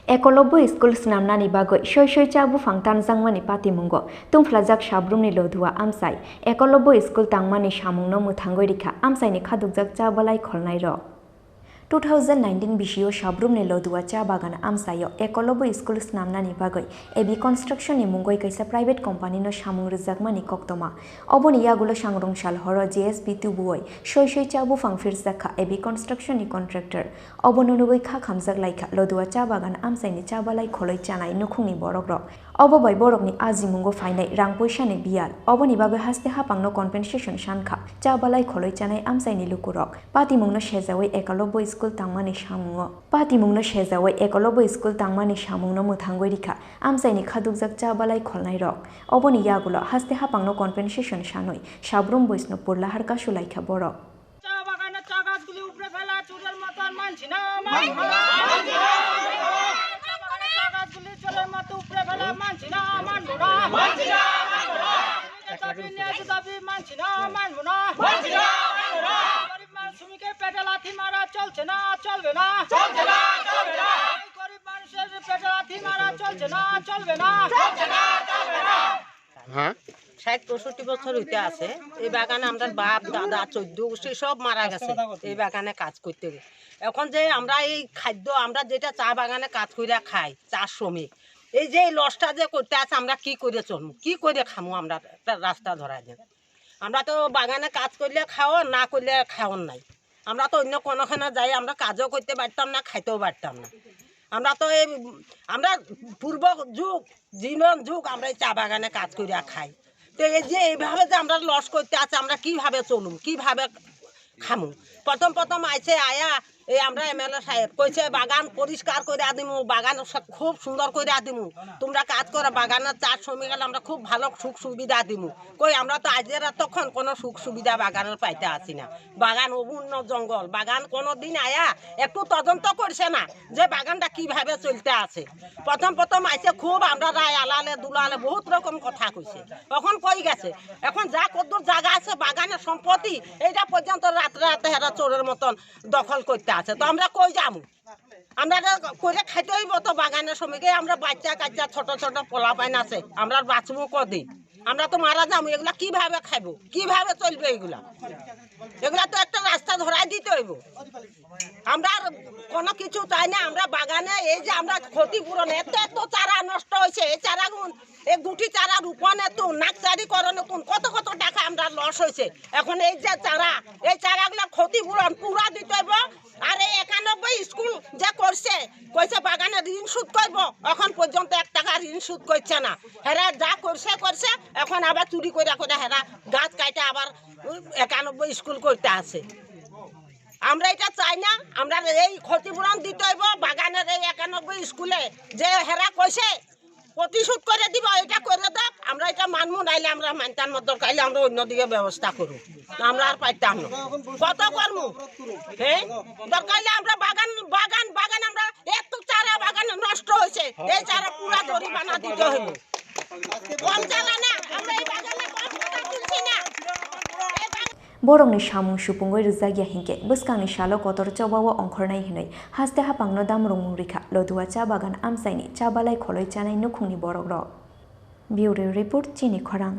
Ekolobo school snamnani bagoi shoi chabu fangtan jangmani patimungo tungflajak shabrumni lodhua amsai Ekolobo school tangmani shamungno muthangoi rikha amsaini khadukjak chabalai kholnai ro 2019 bisio shabrumni lodhua cha bagan amsayo Ekolobo school snamnani bagoi ebi construction ni mungoi kaisa private company no shamung rijakmani koktoma oboni yagulo sangrongshal horo JSB tubuoi shoi chabu fangfir jakha ebi construction ni contractor obonunugoi kha khamjak laika lodhua cha bagan amsaini chabalai kholoi chanai nukhungni borok obobai borokni ajimungo fainai rang poisani bial oboni bagoi haste hapangno compensation shankha chabalai kholoi chanai amsaini lukurok patimungno shejawai Ekolobo school tangmani shamungo patimungno shejawai Ekolobo school tangmani shamungno muthangoi rikha amsaini khadukjak chabalai kholnai rok oboni yagulo haste hapangno compensation shanoi shabrum boisno purla harka sulaikha borok हाँ 60-65 বছর হইতে আছে এই বাগানে আমরা বাপ দাদা 14 গোষ্ঠী সব মারা গেছে এই বাগানে কাজ করতে এখন যে আমরা এই খাদ্য আমরা যেটা চা বাগানে কাজ কইরা খাই চা শ্রমিক এই যে লসটা যে করতে আছে আমরা কি করে চলবো কি করে খামু আমরা রাস্তা ধরা দেন আমরা তো বাগানে কাজ করলে খাও না করলে খাওন নাই আমরা তো অন্য কোনোখানে যাই আমরা কাজও করতে পারতাম না খাইতেও পারতাম না আমরা তো এই আমরা পূর্ব যুগ জীবন যুগ আমরা এই চা বাগানে কাজ করিয়া খাই তো এই যে এইভাবে যে আমরা লস করতে আছে আমরা কিভাবে চলুম কিভাবে খামু প্রথম আইছে আয়া এই আমরা এমএলএ সাহেব কইছে বাগান পরিষ্কার করে দিমু বাগান খুব সুন্দর করে দিমু তোমরা কাজ করো বাগানের চাষ শ্রমিক গেলে আমরা খুব ভালো সুখ সুবিধা দিমু কই আমরা তো আজের তখন কোনো সুখ সুবিধা বাগানের পাইতে আসি না বাগান অবুন্ন জঙ্গল বাগান কোনো দিন আয়া একটু তদন্ত করছে না যে বাগানটা কিভাবে চলতে আছে প্রথম আইছে খুব আমরা রায় আলালে দুলালে বহুত রকম কথা কইছে এখন কই গেছে এখন যা কদ্দুর জায়গা আছে বাগানের সম্পত্তি এইটা পর্যন্ত রাতে হেরা চোরের মতন দখল করতে আছে তো আমরা কই যামু আমরা করে খাইতে হইব তো বাগানের শ্রমিকে আমরা বাচ্চা কাচ্চা ছোট পোলা পাইন আছে আমরা বাঁচবো কদিন আমরা তো মারা যাবো এগুলা কিভাবে খাইবো কিভাবে চলবে এগুলা তো একটা রাস্তা ধরাই দিতে হইব আমরা কোনো কিছু চাই না আমরা বাগানে এই যে আমরা ক্ষতিপূরণ এত চারা নষ্ট হয়েছে এই চারাগুন এই গুটি চারা রোপণ নাকচারি করণ কত টাকা আমরা লস হয়েছে এখন এই যে চারা এই চারাগুলো ক্ষতিপূরণ পুরা দিতে হইব আর এই 91 স্কুল যে করছে কইছে বাগানে ঋণ শোধ করব এখন পর্যন্ত 1 টাকা ঋণ শোধ করছে না হেরা যা করছে এখন আবার চুরি করে হেরা গাছ কাটে আবার 91 স্কুল করতে আছে আমরা এটা চাই না আমরা এই ক্ষতিপূরণ দিতে হইব বাগানের এই 91 স্কুলে যে হেরা কইছে প্রতিশোধ করে দিব এটা করে দাও আমরা এটা মানবো নাইলে আমরা মানতাম মত কাইলে আমরা অন্যদিকে ব্যবস্থা করব আমরা আর পাইতাম না কত করব হ্যাঁ দরকারলে আমরা বাগান আমরা এত চারা বাগান নষ্ট হয়েছে এই চারা পুরা জরিমানা দিতে হইব কম চালা না আমরা এই বাগানে কম টাকা তুলছি না borokni samung supungoi rujagya hingke buskangni shalo kotor chobawo ongkhornai hinoi haste hapangno damrung rikha lodhua cha bagan amsaini chabalai kholoi chanai nukhungni borok rok bureau report chini khorang